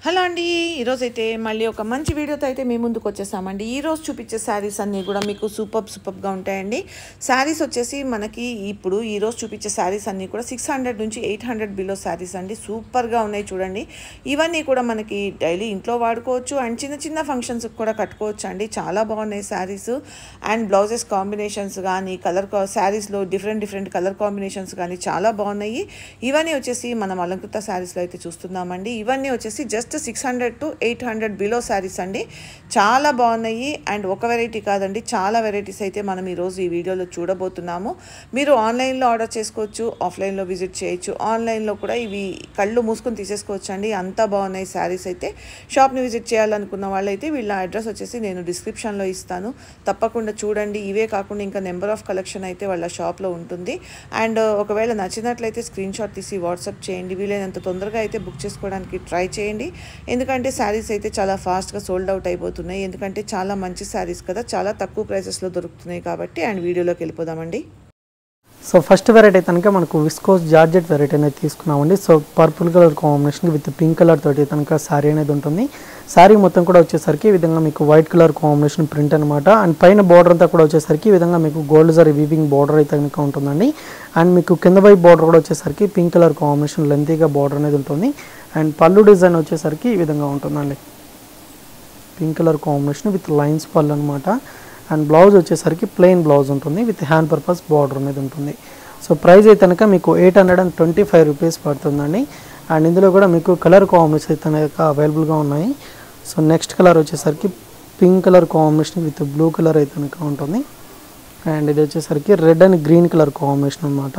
Hello అండి. ఈరోజైతే మళ్ళీ ఒక మంచి వీడియోతో అయితే మీ ముందుకు వచ్చేసామండి. ఈరోజు చూపించే శారీస్ అన్నీ కూడా మీకు సూపర్గా ఉంటాయండి. శారీస్ వచ్చేసి మనకి ఇప్పుడు ఈరోజు చూపించే శారీస్ అన్నీ కూడా 600 నుంచి 800 బిలో శారీస్ అండి. సూపర్గా ఉన్నాయి చూడండి. ఇవన్నీ కూడా మనకి డైలీ ఇంట్లో వాడుకోవచ్చు అండ్ చిన్న చిన్న ఫంక్షన్స్కి కూడా కట్టుకోవచ్చు అండి. చాలా బాగున్నాయి శారీస్ అండ్ బ్లౌజెస్ కాంబినేషన్స్ కానీ శారీస్లో డిఫరెంట్ కలర్ కాంబినేషన్స్ కానీ చాలా బాగున్నాయి. ఇవన్నీ వచ్చేసి మనం అలంకృత శారీస్లో అయితే చూస్తున్నామండి. ఇవన్నీ వచ్చేసి జస్ట్ 600 to 800 బిలో శారీస్ అండి. చాలా బాగున్నాయి అండ్ ఒక వెరైటీ కాదండి, చాలా వెరైటీస్ అయితే మనం ఈరోజు ఈ వీడియోలో చూడబోతున్నాము. మీరు ఆన్లైన్లో ఆర్డర్ చేసుకోవచ్చు, ఆఫ్లైన్లో విజిట్ చేయొచ్చు. ఆన్లైన్లో కూడా ఇవి కళ్ళు మూసుకొని తీసేసుకోవచ్చు అండి. అంతా బాగున్నాయి శారీస్ అయితే. షాప్ని విజిట్ చేయాలనుకున్న వాళ్ళైతే వీళ్ళ అడ్రస్ వచ్చేసి నేను డిస్క్రిప్షన్లో ఇస్తాను, తప్పకుండా చూడండి. ఇవే కాకుండా ఇంకా నెంబర్ ఆఫ్ కలెక్షన్ అయితే వాళ్ళ షాప్లో ఉంటుంది. అండ్ ఒకవేళ నచ్చినట్లయితే స్క్రీన్ షాట్ తీసి వాట్సాప్ చేయండి. వీలైనంత తొందరగా అయితే బుక్ చేసుకోవడానికి ట్రై చేయండి. ఎందుకంటే శారీస్ అయితే చాలా ఫాస్ట్గా సోల్డ్ అవుట్ అయిపోతున్నాయి. ఎందుకంటే చాలా మంచి శారీస్ కదా, చాలా తక్కువ ప్రైసెస్లో దొరుకుతున్నాయి కాబట్టి. అండ్ వీడియోలోకి వెళ్ళిపోదామండి. సో ఫస్ట్ వెరైటీ కనుక మనకు విస్కోస్ జార్జెట్ వెరైటీ అనేది తీసుకున్నామండి. So purple colour combination with pink colour తోటి కనుక శారీ అనేది ఉంటుంది. శారీ మొత్తం కూడా వచ్చేసరికి ఈ విధంగా మీకు వైట్ కలర్ కాంబినేషన్ ప్రింట్ అనమాట. అండ్ పైన బార్డర్ అంతా కూడా వచ్చేసరికి ఈ విధంగా మీకు గోల్డ్ జరీ వీవింగ్ బార్డర్ అయితే కనుక ఉంటుందండి. అండ్ మీకు కింద వైపు బార్డర్ కూడా వచ్చేసరికి పింక్ కలర్ కాంబినేషన్ లెంతీగా బార్డర్ అనేది ఉంటుంది. అండ్ పళ్ళు డిజైన్ వచ్చేసరికి ఈ విధంగా ఉంటుందండి, pink colour combination with lines పళ్ళు అనమాట. అండ్ బ్లౌజ్ వచ్చేసరికి ప్లెయిన్ బ్లౌజ్ ఉంటుంది విత్ హ్యాండ్ పర్పస్ బార్డర్ అనేది ఉంటుంది. సో ప్రైస్ అయితే కనుక మీకు 825 రూపీస్ పడుతుందండి. అండ్ ఇందులో కూడా మీకు కలర్ కాంబినేషన్ అయితే కనుక అవైలబుల్గా ఉన్నాయి. సో నెక్స్ట్ కలర్ వచ్చేసరికి pink colour combination with blue colour అయితే కనుక ఉంటుంది. అండ్ ఇది వచ్చేసరికి red and green colour combination అనమాట.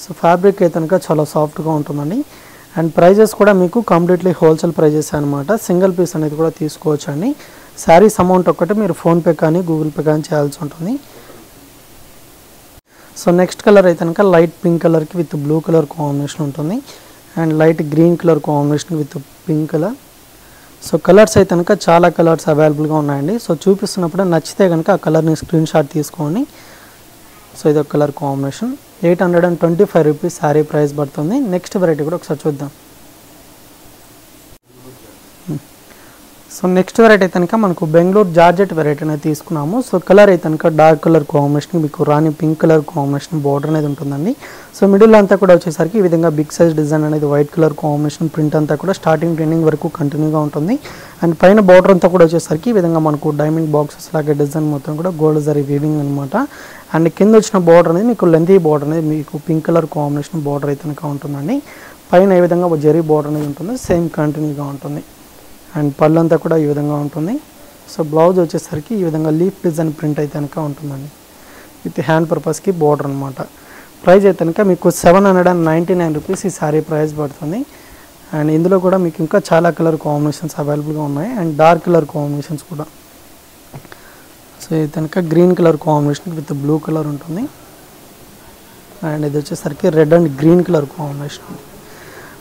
సో ఫ్యాబ్రిక్ అయితే కనుక చాలా సాఫ్ట్గా ఉంటుందండి. అండ్ ప్రైజెస్ కూడా మీకు కంప్లీట్లీ హోల్సేల్ ప్రైజెస్ అనమాట. సింగిల్ పీస్ అనేది కూడా తీసుకోవచ్చు అండి. శారీస్ అమౌంట్ ఒక్కటే మీరు ఫోన్పే కానీ గూగుల్ పే కానీ చేయాల్సి ఉంటుంది. సో నెక్స్ట్ కలర్ అయితే కనుక లైట్ పింక్ కలర్కి విత్ బ్లూ కలర్ కాంబినేషన్ ఉంటుంది. And light green colour combination with pink colour. So colours అయితే కనుక చాలా కలర్స్ అవైలబుల్గా ఉన్నాయండి. సో చూపిస్తున్నప్పుడు నచ్చితే కనుక ఆ కలర్ని స్క్రీన్ షాట్ తీసుకోండి. సో ఇది ఒక colour combination 825 rupees sari price పడుతుంది. నెక్స్ట్ వెరైటీ కూడా ఒకసారి చూద్దాం. సో నెక్స్ట్ వెరైటీ అయితే కనుక మనకు బెంగళూరు జార్జెట్ వెరైటీ అనేది తీసుకున్నాము. సో కలర్ అయితే కనుక డార్క్ కలర్ కాంబినేషన్ మీకు రాణి పింక్ కలర్ కాంబినేషన్ బార్డర్ అనేది ఉంటుందండి. సో మిడిల్ అంతా కూడా వచ్చేసరికి ఈ విధంగా బిగ్ సైజ్ డిజైన్ అనేది వైట్ కలర్ కాంబినేషన్ ప్రింట్ అంతా కూడా స్టార్టింగ్ ఎండింగ్ వరకు కంటిన్యూగా ఉంటుంది. అండ్ పైన బార్డర్ అంతా కూడా వచ్చేసరికి ఈ విధంగా మనకు డైమండ్ బాక్సెస్ లాగే డిజైన్ మొత్తం కూడా గోల్డ్ జరీ వీవింగ్ అనమాట. అండ్ కింద వచ్చిన బార్డర్ అనేది మీకు లెంతీ బార్డర్ అనేది మీకు పింక్ కలర్ కాంబినేషన్ బార్డర్ అయితే కనుక ఉంటుందండి. పైన ఈ విధంగా జరీ బార్డర్ అనేది ఉంటుంది, సేమ్ కంటిన్యూగా ఉంటుంది. అండ్ పళ్ళు అంతా కూడా ఈ విధంగా ఉంటుంది. సో బ్లౌజ్ వచ్చేసరికి ఈ విధంగా లీఫ్ డిజైన్ ప్రింట్ అయితే కనుక ఉంటుందండి విత్ హ్యాండ్ పర్పస్కి బార్డర్ అనమాట. ప్రైస్ అయితే కనుక మీకు 799 రూపీస్ ఈ శారీ ప్రైస్ పడుతుంది. అండ్ ఇందులో కూడా మీకు ఇంకా చాలా కలర్ కాంబినేషన్స్ అవైలబుల్గా ఉన్నాయి అండ్ డార్క్ కలర్ కాంబినేషన్స్ కూడా. సో ఇది కనుక green colour combination with blue colour ఉంటుంది. అండ్ ఇది వచ్చేసరికి red and green colour combination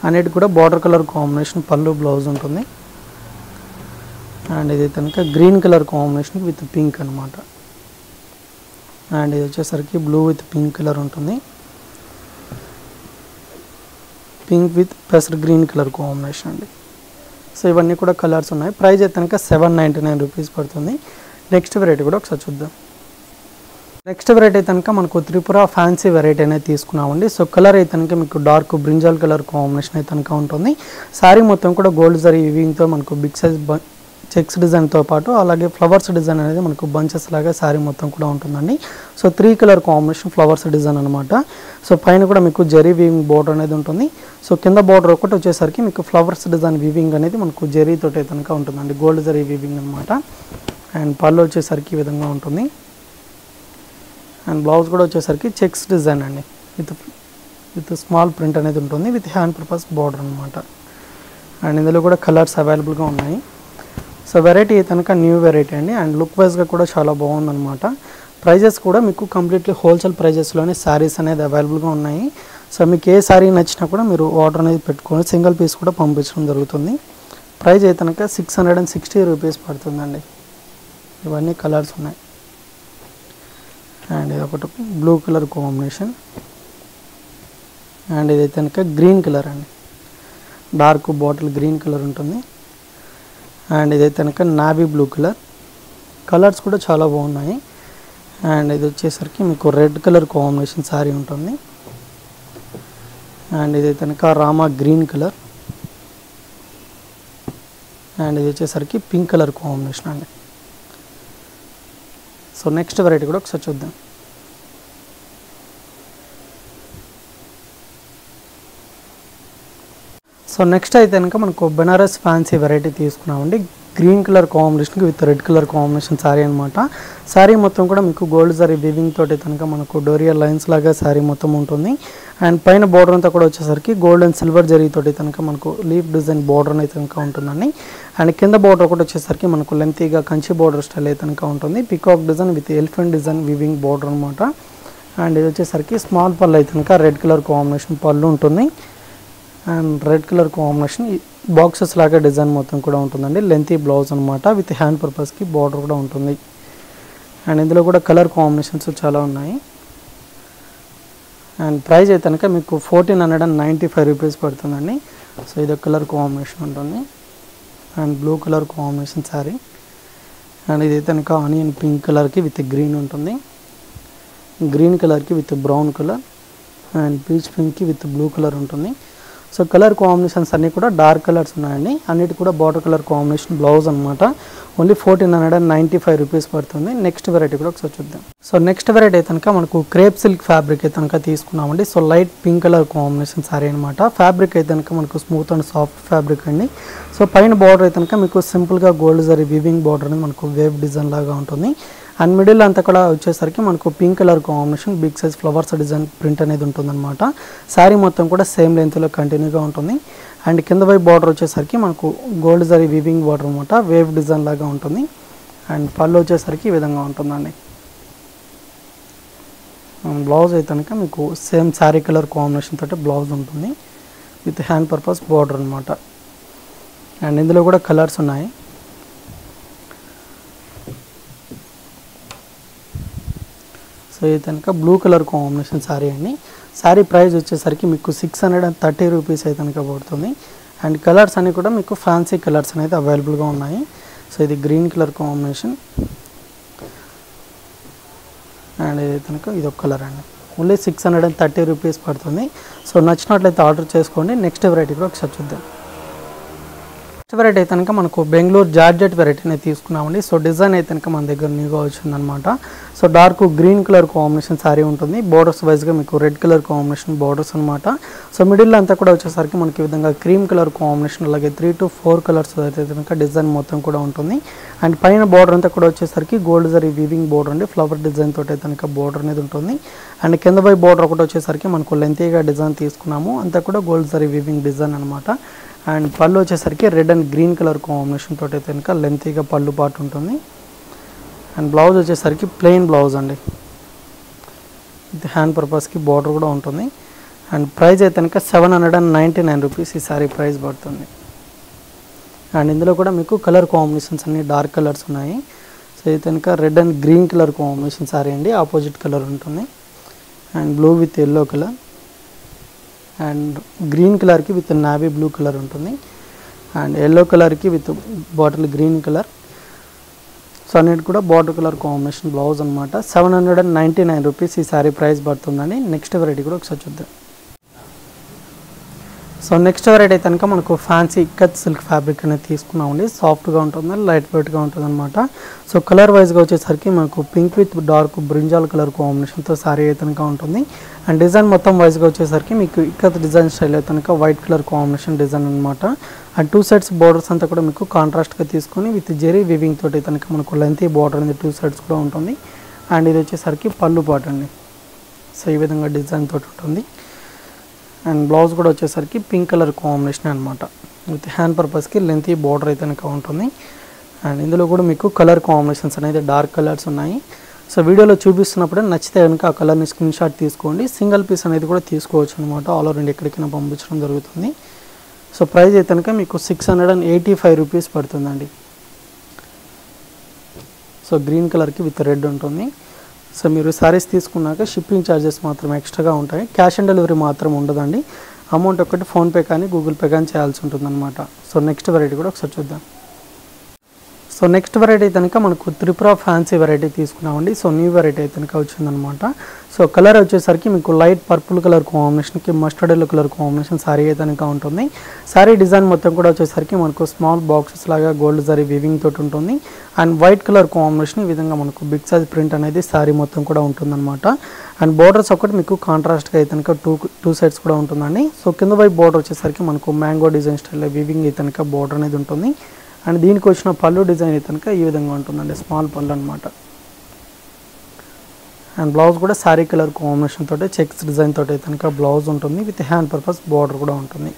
అనేది కూడా బార్డర్ కలర్ కాంబినేషన్ పళ్ళు బ్లౌజ్ ఉంటుంది. అండ్ ఇది కనుక green colour combination with pink అనమాట. అండ్ ఇది వచ్చేసరికి బ్లూ విత్ పింక్ కలర్ ఉంటుంది, పింక్ విత్ పెసర్ గ్రీన్ కలర్ కాంబినేషన్ అండి. సో ఇవన్నీ కూడా కలర్స్ ఉన్నాయి. ప్రైస్ అయితే కనుక 799 రూపీస్ పడుతుంది. నెక్స్ట్ వెరైటీ కూడా ఒకసారి చూద్దాం. నెక్స్ట్ వెరైటీ అయితే కనుక మనకు త్రిపుర ఫ్యాన్సీ వెరైటీ అనేది తీసుకున్నామండి. సో కలర్ అయితే కనుక మీకు డార్క్ బ్రింజాల్ కలర్ కాంబినేషన్ అయితే కనుక ఉంటుంది. శారీ మొత్తం కూడా గోల్డ్ జరీ వీవింగ్తో మనకు బిగ్ సైజ్ చెక్స్ డిజైన్తో పాటు అలాగే ఫ్లవర్స్ డిజైన్ అనేది మనకు బంచెస్ లాగా శారీ మొత్తం కూడా ఉంటుందండి. So 3 colour combination flowers design అనమాట. సో పైన కూడా మీకు జరీ వీవింగ్ బోర్డర్ అనేది ఉంటుంది. సో కింద బోర్డర్ ఒకటి వచ్చేసరికి మీకు ఫ్లవర్స్ డిజైన్ వీవింగ్ అనేది మనకు జరీతో కనుక ఉంటుందండి, గోల్డ్ జరీ వీవింగ్ అనమాట. అండ్ పళ్ళు వచ్చేసరికి ఈ విధంగా ఉంటుంది. అండ్ బ్లౌజ్ కూడా వచ్చేసరికి చెక్స్ డిజైన్ అండి విత్ స్మాల్ ప్రింట్ అనేది ఉంటుంది విత్ హ్యాండ్ పర్పస్ బార్డర్ అనమాట. అండ్ ఇందులో కూడా కలర్స్ అవైలబుల్గా ఉన్నాయి. సో వెరైటీ కనుక న్యూ వెరైటీ అండి. అండ్ లుక్ వైజ్గా కూడా చాలా బాగుందన్నమాట. ప్రైజెస్ కూడా మీకు కంప్లీట్లీ హోల్సేల్ ప్రైజెస్లోనే శారీస్ అనేది అవైలబుల్గా ఉన్నాయి. సో మీకు ఏ శారీ నచ్చినా కూడా మీరు ఆర్డర్ అనేది పెట్టుకొని సింగిల్ పీస్ కూడా పంపించడం జరుగుతుంది. ప్రైస్ అయితే కనుక 660 రూపీస్ పడుతుందండి. ఇవన్నీ కలర్స్ ఉన్నాయి. అండ్ ఇది ఒకటి బ్లూ కలర్ కాంబినేషన్. అండ్ ఇది కనుక గ్రీన్ కలర్ అండి. డార్క్ బాటిల్ గ్రీన్ కలర్ ఉంటుంది. అండ్ ఇదైతే కనుక నావీ బ్లూ కలర్. కలర్స్ కూడా చాలా బాగున్నాయి. అండ్ ఇది వచ్చేసరికి మీకు రెడ్ కలర్ కాంబినేషన్ శారీ ఉంటుంది. అండ్ ఇది కనుక రామా గ్రీన్ కలర్. అండ్ ఇది వచ్చేసరికి పింక్ కలర్ కాంబినేషన్ అండి. సో నెక్స్ట్ వెరైటీ కూడా ఒకసారి చూద్దాం. సో నెక్స్ట్ అయితే కనుక మనకు బెనారస్ ఫ్యాన్సీ వెరైటీ తీసుకున్నామండి. గ్రీన్ కలర్ కాంబినేషన్కి with red colour combination sari అనమాట. శారీ మొత్తం కూడా మీకు గోల్డ్ జరీ వీవింగ్ తోటి కనుక మనకు డోరియల్ లైన్స్ లాగా శారీ మొత్తం ఉంటుంది. అండ్ పైన బార్డర్ అంతా కూడా వచ్చేసరికి గోల్డ్ అండ్ సిల్వర్ జరీ తోటి కనుక మనకు లీఫ్ డిజైన్ బార్డర్ అయితే కనుక ఉంటుందండి. అండ్ కింద బార్డర్ కూడా వచ్చేసరికి మనకు లెంతీగా కంచి బార్డర్ స్టైల్ అయితే కనుక ఉంటుంది. Peacock design with elephant design weaving border అనమాట. అండ్ ఇది వచ్చేసరికి స్మాల్ పళ్ళు అయితే కనుక రెడ్ కలర్ కాంబినేషన్ పళ్ళు ఉంటుంది. And red colour combination boxes లాగా డిజైన్ మొత్తం కూడా ఉంటుందండి. లెంతీ బ్లౌజ్ అనమాట విత్ హ్యాండ్ పర్పస్కి బార్డర్ కూడా ఉంటుంది. అండ్ ఇందులో కూడా కలర్ కాంబినేషన్స్ చాలా ఉన్నాయి. అండ్ ప్రైస్ అయితే కనుక మీకు 1495 రూపీస్ పడుతుందండి. సో ఇది కలర్ కాంబినేషన్ ఉంటుంది. And blue colour combination sari. And ఇది కనుక ఆనియన్ పింక్ కలర్కి విత్ గ్రీన్ ఉంటుంది. గ్రీన్ కలర్కి with brown colour. And peach పింక్కి విత్ బ్లూ కలర్ ఉంటుంది. సో కలర్ కాంబినేషన్స్ అన్నీ కూడా డార్క్ కలర్స్ ఉన్నాయండి. అన్నిటి కూడా బార్డర్ కలర్ కాంబినేషన్ బ్లౌజ్ అనమాట. ఓన్లీ 1495 రూపీస్ పడుతుంది. నెక్స్ట్ వెరైటీ కూడా ఒకసారి చూద్దాం. సో నెక్స్ట్ వెరైటీ అయితే కనుక మనకు క్రేప్ సిల్క్ ఫ్యాబ్రిక్ అయితే కనుక తీసుకున్నామండి. So light pink colour combination sorry అనమాట. ఫ్యాబ్రిక్ అయితే కనుక మనకు స్మూత్ అండ్ సాఫ్ట్ ఫ్యాబ్రిక్ అండి. సో పైన బార్డర్ అయితే కనుక మీకు సింపుల్గా గోల్డ్ జరీ వీవింగ్ బార్డర్ అనేది మనకు వేవ్ డిజైన్ లాగా ఉంటుంది. అండ్ మిడిల్ అంతా కూడా వచ్చేసరికి మనకు pink colour combination big size flowers design print అనేది ఉంటుందన్నమాట. శారీ మొత్తం కూడా సేమ్ లెంత్లో కంటిన్యూగా ఉంటుంది. అండ్ కింద వైపు బార్డర్ వచ్చేసరికి మనకు గోల్డ్ జరీ వీవింగ్ బార్డర్ అనమాట. వేవ్ డిజైన్ లాగా ఉంటుంది. అండ్ పళ్ళు వచ్చేసరికి ఈ విధంగా ఉంటుందండి. బ్లౌజ్ అయితే కనుక మీకు సేమ్ శారీ కలర్ కాంబినేషన్ తోటి బ్లౌజ్ ఉంటుంది విత్ హ్యాండ్ పర్పస్ బార్డర్ అనమాట. అండ్ ఇందులో కూడా కలర్స్ ఉన్నాయి. సో ఇది కనుక బ్లూ కలర్ కాంబినేషన్ శారీ అండి. శారీ ప్రైస్ వచ్చేసరికి మీకు 630 రూపీస్ అయితే కనుక పడుతుంది. అండ్ కలర్స్ అన్నీ కూడా మీకు ఫ్యాన్సీ కలర్స్ అనేది అవైలబుల్గా ఉన్నాయి. సో ఇది గ్రీన్ కలర్ కాంబినేషన్. అండ్ ఇది కనుక ఇది ఒక కలర్ అండి. ఓన్లీ 630 రూపీస్ పడుతుంది. సో నచ్చినట్లయితే ఆర్డర్ చేసుకోండి. నెక్స్ట్ వెరైటీ కూడా ఒకసారి చూద్దాం. నెక్స్ట్ వెరైటీ అయితే కనుక మనకు బెంగళూరు జార్జెట్ వెరైటీని తీసుకున్నామండి. సో డిజైన్ అయితే కనుక మన దగ్గర న్యూగా వచ్చిందనమాట. So dark green colour combination sari ఉంటుంది. బోర్డర్స్ వైజ్గా మీకు రెడ్ కలర్ కాంబినేషన్ బోర్డర్స్ అనమాట. సో మిడిల్ అంతా కూడా వచ్చేసరికి మనకి ఈ విధంగా క్రీమ్ కలర్ కాంబినేషన్ అలాగే 3 to 4 కలర్స్ అయితే కనుక డిజైన్ మొత్తం కూడా ఉంటుంది. అండ్ పైన బార్డర్ అంతా కూడా వచ్చేసరికి గోల్డ్ జరీ వీవింగ్ బార్డర్ అండి. ఫ్లవర్ డిజైన్ తోటి అయితే కనుక బార్డర్ అనేది ఉంటుంది. అండ్ కింద పై బార్డర్ ఒకటి వచ్చేసరికి మనకు లెంతీగా డిజైన్ తీసుకున్నాము. అంతా కూడా గోల్డ్ జరీ వీవింగ్ డిజైన్ అనమాట. అండ్ పళ్ళు వచ్చేసరికి red and green colour combination తోటి అయితే కనుక లెంతీగా పళ్ళు పాటు ఉంటుంది. అండ్ బ్లౌజ్ వచ్చేసరికి ప్లెయిన్ బ్లౌజ్ అండి. ఇది హ్యాండ్ పర్పస్కి బార్డర్ కూడా ఉంటుంది. అండ్ ప్రైస్ అయితే కనుక 799 రూపీస్ ఈ సారీ ప్రైస్ పడుతుంది. అండ్ ఇందులో కూడా మీకు కలర్ కాంబినేషన్స్ అన్ని డార్క్ కలర్స్ ఉన్నాయి. సో ఇది కనుక red and green colour combination sorry అండి. ఆపోజిట్ కలర్ ఉంటుంది. And blue with yellow colour. And green కలర్కి విత్ నావీ బ్లూ కలర్ ఉంటుంది. అండ్ ఎల్లో కలర్కి with bottle green colour. So అన్నిటి కూడా బార్డర్ కలర్ కాంబినేషన్ బ్లౌజ్ అనమాట. 799 రూపీస్ ఈ sorry price పడుతుందండి. నెక్స్ట్ వెరైటీ కూడా ఒకసారి చూద్దాం. సో నెక్స్ట్ వెరైటీ అయితే కనుక మనకు ఫ్యాన్సీ ఇక్కత్ సిల్క్ ఫ్యాబ్రిక్ అనేది తీసుకున్నామండి. సాఫ్ట్గా ఉంటుంది, లైట్ వెయిట్గా ఉంటుంది అనమాట. సో కలర్ వైజ్గా వచ్చేసరికి మనకు pink with dark brinjal colour కాంబినేషన్తో సారీ అయితే కనుక ఉంటుంది. అండ్ డిజైన్ మొత్తం వైజ్గా వచ్చేసరికి మీకు ఇక్కత్ డిజైన్ స్టైల్ అయితే కనుక వైట్ కలర్ కాంబినేషన్ డిజైన్ అనమాట. అండ్ 2 sides బోర్డర్స్ అంతా కూడా మీకు కాంట్రాస్ట్గా తీసుకొని విత్ జెరీ వీవింగ్ తోటి కనుక మనకు లెంతీ బార్డర్ అనేది 2 sides కూడా ఉంటుంది. అండ్ ఇది వచ్చేసరికి పళ్ళు పాటు అండి. సో ఈ విధంగా డిజైన్ తోటి ఉంటుంది. అండ్ బ్లౌజ్ కూడా వచ్చేసరికి పింక్ కలర్ కాంబినేషన్ అనమాట. విత్ హ్యాండ్ పర్పస్కి లెంతీ బార్డర్ అయితే కనుక ఉంటుంది. అండ్ ఇందులో కూడా మీకు కలర్ కాంబినేషన్స్ అనేది డార్క్ కలర్స్ ఉన్నాయి. సో వీడియోలో చూపిస్తున్నప్పుడే నచ్చితే కనుక ఆ కలర్ని స్క్రీన్ షాట్ తీసుకోండి. సింగిల్ పీస్ అనేది కూడా తీసుకోవచ్చు అనమాట. ఆల్ ఓవర్ ఇండియా ఎక్కడికైనా పంపించడం జరుగుతుంది. సో ప్రైస్ అయితే కనుక మీకు 685 రూపీస్ పడుతుందండి. సో గ్రీన్ కలర్కి విత్ రెడ్ ఉంటుంది. సో మీరు శారీస్ తీసుకున్నాక షిప్పింగ్ ఛార్జెస్ మాత్రం ఎక్స్ట్రాగా ఉంటాయి. క్యాష్ ఆన్ డెలివరీ మాత్రం ఉండదండి. అమౌంట్ ఒకటి ఫోన్పే కానీ గూగుల్ పే కానీ చేయాల్సి ఉంటుందన్నమాట. సో నెక్స్ట్ వెరైటీ కూడా ఒకసారి చూద్దాం. సో నెక్స్ట్ వెరైటీ కనుక మనకు త్రిపుర ఫ్యాన్సీ వెరైటీ తీసుకున్నామండి. సో న్యూ వెరైటీ కనుక వచ్చిందనమాట. సో కలర్ వచ్చేసరికి మీకు లైట్ పర్పుల్ కలర్ కాంబినేషన్కి mustard yellow colour combination sari కనుక ఉంటుంది. శారీ డిజైన్ మొత్తం కూడా వచ్చేసరికి మనకు స్మాల్ బాక్సెస్ లాగా గోల్డ్ జరీ వీవింగ్ తోటి ఉంటుంది. అండ్ వైట్ కలర్ కాంబినేషన్ ఈ విధంగా మనకు బిగ్ సైజ్ ప్రింట్ అనేది శారీ మొత్తం కూడా ఉంటుందన్నమాట. అండ్ బోర్డర్స్ ఒకటి మీకు కాంట్రాస్ట్గా అయితే కనుక టూ సైడ్స్ కూడా ఉంటుందండి. సో కింద వైపు బోర్డర్ వచ్చేసరికి మనకు మ్యాంగో డిజైన్ స్టైల్లో వీవింగ్ అయితే కనుక బోర్డర్ అనేది ఉంటుంది. అండ్ దీనికి వచ్చిన పళ్ళు డిజైన్ అయితే కనుక ఈ విధంగా ఉంటుందండి, స్మాల్ పళ్ళు అనమాట. అండ్ బ్లౌజ్ కూడా శారీ కలర్ కాంబినేషన్ తోటి చెక్స్ డిజైన్ తోటి అయితే కనుక బ్లౌజ్ ఉంటుంది. విత్ హ్యాండ్ పర్పస్ బార్డర్ కూడా ఉంటుంది.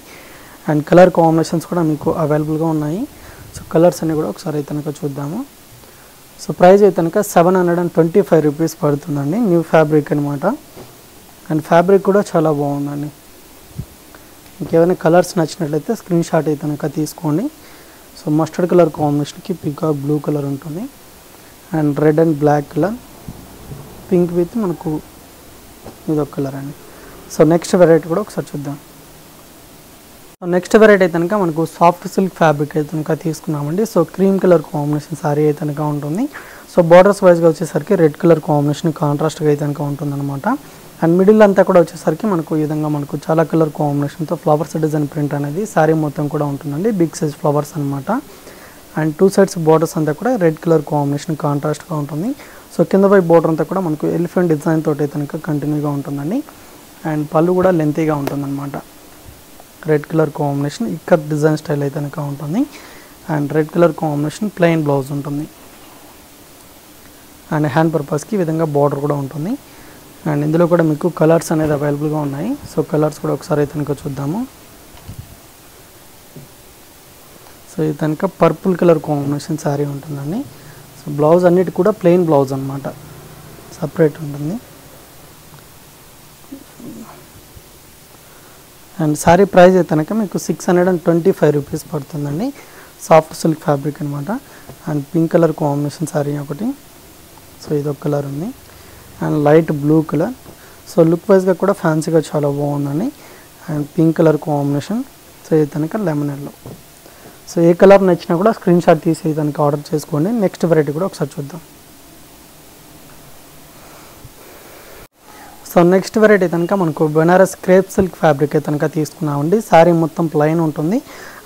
అండ్ కలర్ కాంబినేషన్స్ కూడా మీకు అవైలబుల్గా ఉన్నాయి. సో కలర్స్ అన్ని కూడా ఒకసారి అయితే కనుక చూద్దాము. సో ప్రైస్ అయితే కనుక 725 రూపీస్ పడుతుందండి. న్యూ ఫ్యాబ్రిక్ అనమాట. అండ్ ఫ్యాబ్రిక్ కూడా చాలా బాగుందండి. ఇంకేమైనా కలర్స్ నచ్చినట్లయితే స్క్రీన్ షాట్ అయితే కనుక తీసుకోండి. సో మస్టర్డ్ కలర్ కాంబినేషన్కి పీకాక్ బ్లూ కలర్ ఉంటుంది. And red and black colour, pink with మనకు ఇదొక కలర్ అండి. సో నెక్స్ట్ వెరైటీ కూడా ఒకసారి చూద్దాం. సో నెక్స్ట్ వెరైటీ అయితే కనుక మనకు సాఫ్ట్ సిల్క్ ఫ్యాబ్రిక్ అయితే కనుక తీసుకున్నామండి. So cream colour combination sari అయితే కనుక ఉంటుంది. సో బార్డర్స్ వైజ్గా వచ్చేసరికి రెడ్ కలర్ కాంబినేషన్ కాంట్రాస్ట్గా అయితే కనుక ఉంటుందన్నమాట. అండ్ మిడిల్ అంతా కూడా వచ్చేసరికి మనకు ఈ విధంగా మనకు చాలా కలర్ కాంబినేషన్తో ఫ్లవర్స్ డిజైన్ ప్రింట్ అనేది శారీ మొత్తం కూడా ఉంటుందండి. బిగ్ సైజ్ ఫ్లవర్స్ అనమాట. అండ్ టూ సైడ్స్ బార్డర్స్ అంతా కూడా రెడ్ కలర్ కాంబినేషన్ కాంట్రాస్ట్గా ఉంటుంది. సో కింద వైపు బార్డర్ అంతా కూడా మనకు ఎలిఫెంట్ డిజైన్ తోటి కనుక కంటిన్యూగా ఉంటుందండి. అండ్ పళ్ళు కూడా లెంతీగా ఉంటుందన్నమాట. రెడ్ కలర్ కాంబినేషన్ ఇక్కడ డిజైన్ స్టైల్ అయితే కనుక ఉంటుంది. And red colour combination plain blouse ఉంటుంది. అండ్ హ్యాండ్ పర్పస్కి ఈ విధంగా బార్డర్ కూడా ఉంటుంది. అండ్ ఇందులో కూడా మీకు కలర్స్ అనేది అవైలబుల్గా ఉన్నాయి. సో కలర్స్ కూడా ఒకసారి అయితే కనుక చూద్దాము. సో ఇది కనుక పర్పుల్ కలర్ కాంబినేషన్ శారీ ఉంటుందండి. సో బ్లౌజ్ అన్నిటి కూడా ప్లెయిన్ బ్లౌజ్ అనమాట, సపరేట్ ఉంటుంది. అండ్ శారీ ప్రైస్ అయితే కనుక మీకు 625 రూపీస్ పడుతుందండి. సాఫ్ట్ సిల్క్ ఫ్యాబ్రిక్ అనమాట. And pink colour combination sari ఒకటి. సో ఇదొక కలర్ ఉంది. And light blue colour. So look వైజ్గా కూడా ఫ్యాన్సీగా చాలా బాగుందండి. And pink colour combination. So ఇది కనుక లెమన్ ఎల్లో. సో ఏ కలర్ నచ్చినా కూడా స్క్రీన్ షాట్ తీసి దానికి ఆర్డర్ చేసుకోండి. నెక్స్ట్ వెరైటీ కూడా ఒకసారి చూద్దాం. సో నెక్స్ట్ వెరైటీ కనుక మనకు బెనారస్ క్రేప్ సిల్క్ ఫ్యాబ్రిక్ అయితే కనుక తీసుకున్నామండి. శారీ మొత్తం ప్లెయిన్ ఉంటుంది.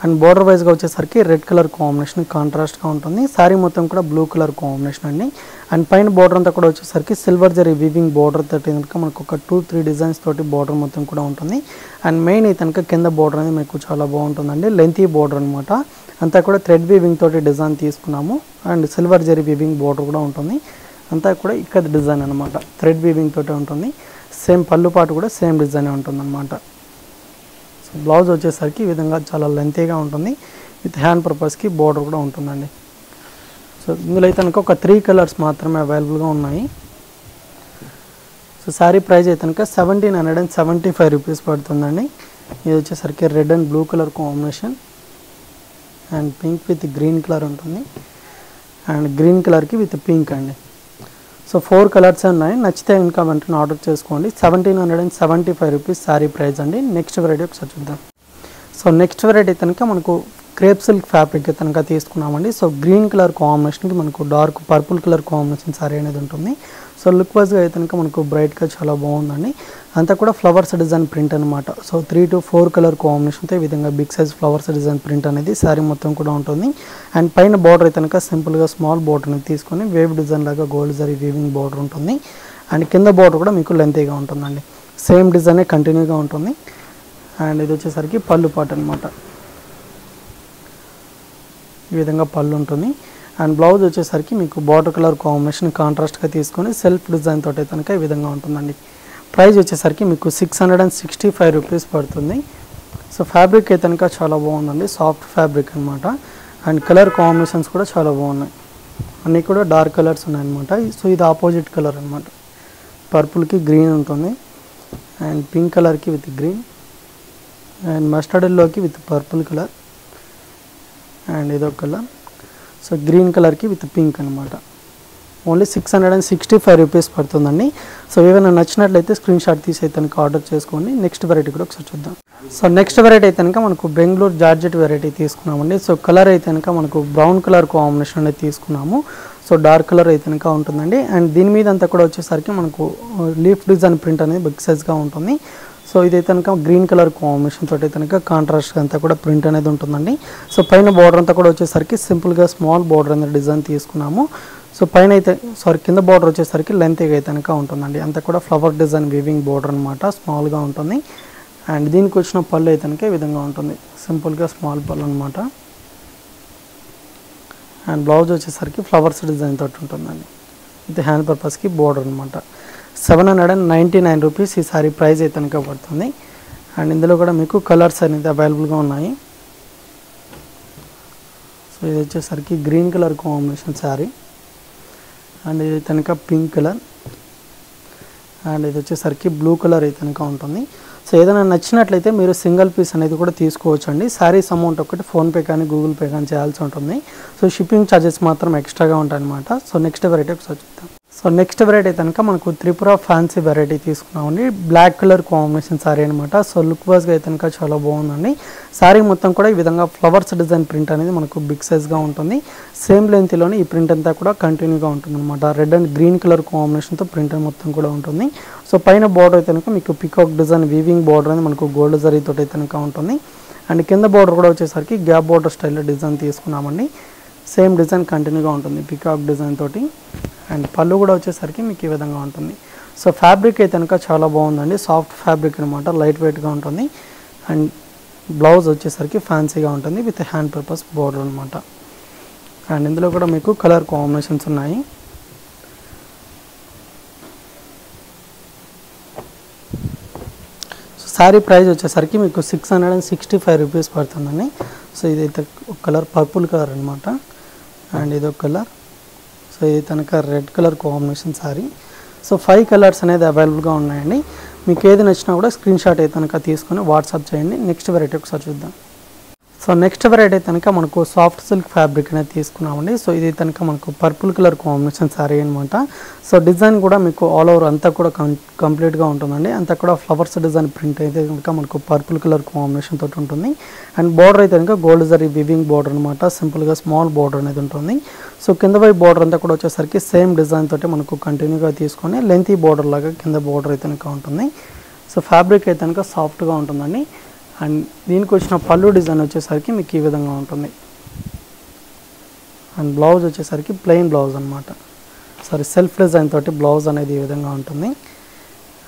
అండ్ బార్డర్ వైజ్గా వచ్చేసరికి రెడ్ కలర్ కాంబినేషన్ కాంట్రాస్ట్గా ఉంటుంది. శారీ మొత్తం కూడా బ్లూ కలర్ కాంబినేషన్ అండి. అండ్ పైన బార్డర్ అంతా కూడా వచ్చేసరికి సిల్వర్ జరీ వీవింగ్ బార్డర్ తోటి కనుక మనకు ఒక 2-3 డిజైన్స్ తోటి బార్డర్ మొత్తం కూడా ఉంటుంది. అండ్ మెయిన్ అయితే కనుక కింద బార్డర్ అనేది మీకు చాలా బాగుంటుందండి. లెంతీ బార్డర్ అనమాట. అంతా కూడా థ్రెడ్ వీవింగ్ తోటి డిజైన్ తీసుకున్నాము. And silver zari weaving border కూడా ఉంటుంది. అంతా కూడా ఇక్కడ డిజైన్ అనమాట, థ్రెడ్ వీవింగ్ తోటి ఉంటుంది. సేమ్ పళ్ళు పాటు కూడా సేమ్ డిజైన్ ఉంటుంది అనమాట. సో బ్లౌజ్ వచ్చేసరికి ఈ విధంగా చాలా లెంతీగా ఉంటుంది. విత్ హ్యాండ్ పర్పస్కి బార్డర్ కూడా ఉంటుందండి. సో ఇందులో అయితే కనుక ఒక 3 కలర్స్ మాత్రమే అవైలబుల్గా ఉన్నాయి. సో శారీ ప్రైస్ అయితే కనుక 1775 రూపీస్ పడుతుందండి. ఇది వచ్చేసరికి red and blue colour combination. And pink with green colour ఉంటుంది. అండ్ గ్రీన్ కలర్కి విత్ పింక్ అండి. సో 4 కలర్స్ ఉన్నాయి. నచ్చితే ఇంకా వెంటనే ఆర్డర్ చేసుకోండి. 1775 రూపీస్ శారీ ప్రైస్ అండి. నెక్స్ట్ వెరైటీ ఒకసారి చూద్దాం. సో నెక్స్ట్ వెరైటీ కనుక మనకు క్రేప్ సిల్క్ ఫ్యాబ్రిక్ కనుక తీసుకున్నామండి. సో గ్రీన్ కలర్ కాంబినేషన్కి మనకు dark purple colour combination sari అనేది ఉంటుంది. సో లుక్ వైజ్గా అయితే కనుక మనకు బ్రైట్గా చాలా బాగుందండి. అంతా కూడా ఫ్లవర్స్ డిజైన్ ప్రింట్ అనమాట. సో 3 to 4 కలర్ కాంబినేషన్తో ఈ విధంగా big size flowers design print అనేది శారీ మొత్తం కూడా ఉంటుంది. అండ్ పైన బార్డర్ అయితే కనుక సింపుల్గా స్మాల్ బార్డర్ అనేది తీసుకొని వేవ్ డిజైన్ లాగా గోల్డ్ జరీ వీవింగ్ బార్డర్ ఉంటుంది. అండ్ కింద బార్డర్ కూడా మీకు లెంతీగా ఉంటుందండి. సేమ్ డిజైనే కంటిన్యూగా ఉంటుంది. అండ్ ఇది వచ్చేసరికి పళ్ళు పాటు అనమాట. ఈ విధంగా పళ్ళు ఉంటుంది. అండ్ బ్లౌజ్ వచ్చేసరికి మీకు బార్డర్ కలర్ కాంబినేషన్ కాంట్రాస్ట్గా తీసుకొని సెల్ఫ్ డిజైన్ తోటి కనుక ఈ విధంగా ఉంటుందండి. ప్రైస్ వచ్చేసరికి మీకు 665 రూపీస్ పడుతుంది. సో ఫ్యాబ్రిక్ అయితే కనుక చాలా బాగుందండి. సాఫ్ట్ ఫ్యాబ్రిక్ అనమాట. అండ్ కలర్ కాంబినేషన్స్ కూడా చాలా బాగున్నాయి. అన్నీ కూడా డార్క్ కలర్స్ ఉన్నాయన్నమాట. సో ఇది ఆపోజిట్ కలర్ అనమాట. పర్పుల్కి గ్రీన్ ఉంటుంది. అండ్ పింక్ కలర్కి విత్ గ్రీన్. అండ్ మస్టర్డ్ ఎల్లోకి విత్ పర్పుల్ కలర్. అండ్ ఇదొక కలర్. సో గ్రీన్ కలర్కి విత్ పింక్ అనమాట. ఓన్లీ 665 రూపీస్ పడుతుందండి. సో ఏమైనా నచ్చినట్లయితే స్క్రీన్ షాట్ తీసి అయితే కనుక ఆర్డర్ చేసుకోండి. నెక్స్ట్ వెరైటీ కూడా ఒకసారి చూద్దాం. సో నెక్స్ట్ వెరైటీ అయితే కనుక మనకు బెంగళూరు జార్జెట్ వెరైటీ తీసుకున్నామండి. సో కలర్ అయితే కనుక మనకు బ్రౌన్ కలర్ కాంబినేషన్ అనేది తీసుకున్నాము. సో డార్క్ కలర్ అయితే కనుక ఉంటుందండి. అండ్ దీని మీద అంతా కూడా వచ్చేసరికి మనకు లీఫ్ డిజైన్ ప్రింట్ అనేది బిగ్ సైజ్గా ఉంటుంది. సో ఇదైతే కనుక గ్రీన్ కలర్ కాంబినేషన్ తోటి అయితే కనుక కాంట్రాస్ట్ అంతా కూడా ప్రింట్ అనేది ఉంటుందండి. సో పైన బార్డర్ అంతా కూడా వచ్చేసరికి సింపుల్గా స్మాల్ బార్డర్ అనేది డిజైన్ తీసుకున్నాము. సో పైన అయితే కింద బార్డర్ వచ్చేసరికి లెంత్గా అయితే కనుక ఉంటుందండి. అంతా కూడా ఫ్లవర్ డిజైన్ వీవింగ్ బార్డర్ అనమాట, స్మాల్గా ఉంటుంది. అండ్ దీనికి వచ్చిన పళ్ళు అయితే కనుక ఈ విధంగా ఉంటుంది, సింపుల్గా స్మాల్ పళ్ళు అనమాట. అండ్ బ్లౌజ్ వచ్చేసరికి ఫ్లవర్స్ డిజైన్ తోటి ఉంటుందండి. ఇది హ్యాండ్ పర్పస్కి బార్డర్ అనమాట. 799 రూపీస్ ఈ సారీ ప్రైస్ అయితే కనుక పడుతుంది. అండ్ ఇందులో కూడా మీకు కలర్స్ అనేది అవైలబుల్గా ఉన్నాయి. సో ఇది వచ్చేసరికి green colour combination sari. And ఇది కనుక పింక్ కలర్. అండ్ ఇది వచ్చేసరికి బ్లూ కలర్ అయితే కనుక ఉంటుంది. సో ఏదైనా నచ్చినట్లయితే మీరు సింగిల్ పీస్ అనేది కూడా తీసుకోవచ్చు అండి. శారీస్ అమౌంట్ ఒకటి ఫోన్పే కానీ గూగుల్ పే కానీ చేయాల్సి ఉంటుంది. సో షిప్పింగ్ ఛార్జెస్ మాత్రం ఎక్స్ట్రాగా ఉంటాయి అనమాట. సో నెక్స్ట్ వెరైటీ ఒకసారి చూద్దాం. సో నెక్స్ట్ వెరైటీ కనుక మనకు త్రిపుర ఫ్యాన్సీ వెరైటీ తీసుకున్నామండి. బ్లాక్ కలర్ కాంబినేషన్ శారీ అనమాట. సో లుక్ వైజ్గా అయితే కనుక చాలా బాగుందండి. శారీ మొత్తం కూడా ఈ విధంగా ఫ్లవర్స్ డిజైన్ ప్రింట్ అనేది మనకు బిగ్ సైజ్గా ఉంటుంది. సేమ్ లెంత్లోనే ఈ ప్రింట్ అంతా కూడా కంటిన్యూగా ఉంటుంది అనమాట. రెడ్ అండ్ గ్రీన్ కలర్ కాంబినేషన్తో ప్రింట్ మొత్తం కూడా ఉంటుంది. సో పైన బార్డర్ అయితే కనుక మీకు పికాక్ డిజైన్ వీవింగ్ బార్డర్ అనేది మనకు గోల్డ్ జరీతో అయితే కనుక ఉంటుంది. అండ్ కింద బార్డర్ కూడా వచ్చేసరికి గ్యాప్ బార్డర్ స్టైల్లో డిజైన్ తీసుకున్నామండి. సేమ్ డిజైన్ కంటిన్యూగా ఉంటుంది పికాక్ డిజైన్ తోటి. అండ్ పళ్ళు కూడా వచ్చేసరికి మీకు ఈ విధంగా ఉంటుంది. సో ఫ్యాబ్రిక్ అయితే కనుక చాలా బాగుందండి, సాఫ్ట్ ఫ్యాబ్రిక్ అనమాట, లైట్ వెయిట్గా ఉంటుంది. అండ్ బ్లౌజ్ వచ్చేసరికి ఫ్యాన్సీగా ఉంటుంది విత్ హ్యాండ్ పర్పస్ బోర్డర్ అనమాట. అండ్ ఇందులో కూడా మీకు కలర్ కాంబినేషన్స్ ఉన్నాయి. సో శారీ ప్రైస్ వచ్చేసరికి మీకు 665 రూపీస్ పడుతుందండి. సో ఇదైతే ఒక కలర్ పర్పుల్ కలర్ అనమాట. అండ్ ఇది ఒక కలర్. సో ఇది కనుక red colour combination sari. So 5 colours అనేది అవైలబుల్గా ఉన్నాయండి. మీకు ఏది నచ్చినా కూడా స్క్రీన్ షాట్ అయితే కనుక తీసుకొని వాట్సాప్ చేయండి. నెక్స్ట్ వెరైటీ ఒకసారి చూద్దాం. సో నెక్స్ట్ వెరైటీ కనుక మనకు సాఫ్ట్ సిల్క్ ఫ్యాబ్రిక్ అనేది తీసుకున్నామండి. సో ఇది కనుక మనకు పర్పుల్ కలర్ కాంబినేషన్ శారీ అనమాట. సో డిజైన్ కూడా మీకు ఆల్ ఓవర్ అంతా కూడా కంప్లీట్గా ఉంటుందండి. అంతా కూడా ఫ్లవర్స్ డిజైన్ ప్రింట్ అయితే కనుక మనకు పర్పుల్ కలర్ కాంబినేషన్ తోటి ఉంటుంది. అండ్ బార్డర్ అయితే కనుక గోల్డ్ జరీ వివింగ్ బార్డర్ అనమాట, సింపుల్గా స్మాల్ బార్డర్ అనేది ఉంటుంది. సో కింద వైపు బార్డర్ అంతా కూడా వచ్చేసరికి సేమ్ డిజైన్ తోటి మనకు కంటిన్యూగా తీసుకొని లెంతీ బార్డర్ లాగా కింద బార్డర్ అయితే కనుక ఉంటుంది. సో ఫ్యాబ్రిక్ అయితే కనుక సాఫ్ట్గా ఉంటుందండి. అండ్ దీనికి వచ్చిన పళ్ళు డిజైన్ వచ్చేసరికి మీకు ఈ విధంగా ఉంటుంది. అండ్ బ్లౌజ్ వచ్చేసరికి ప్లెయిన్ బ్లౌజ్ అనమాట, సెల్ఫ్ డిజైన్ తోటి బ్లౌజ్ అనేది ఈ విధంగా ఉంటుంది.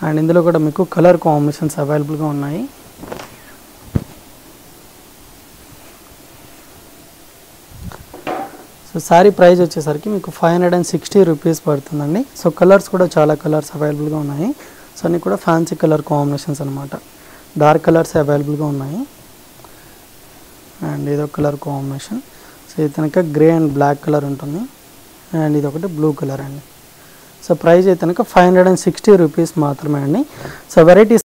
అండ్ ఇందులో కూడా మీకు కలర్ కాంబినేషన్స్ అవైలబుల్గా ఉన్నాయి. సో శారీ ప్రైస్ వచ్చేసరికి మీకు 560 రూపీస్ పడుతుందండి. సో కలర్స్ కూడా చాలా కలర్స్ అవైలబుల్గా ఉన్నాయి. సో అన్నీ కూడా ఫ్యాన్సీ కలర్ కాంబినేషన్స్ అనమాట. డార్క్ కలర్స్ అవైలబుల్గా ఉన్నాయి. అండ్ ఇదొక కలర్ కాంబినేషన్. సో ఇది కనుక గ్రే అండ్ బ్లాక్ కలర్ ఉంటుంది. అండ్ ఇది ఒకటి బ్లూ కలర్ అండి. సో ప్రైస్ అయితే కనుక 560 రూపీస్ మాత్రమే అండి. So varieties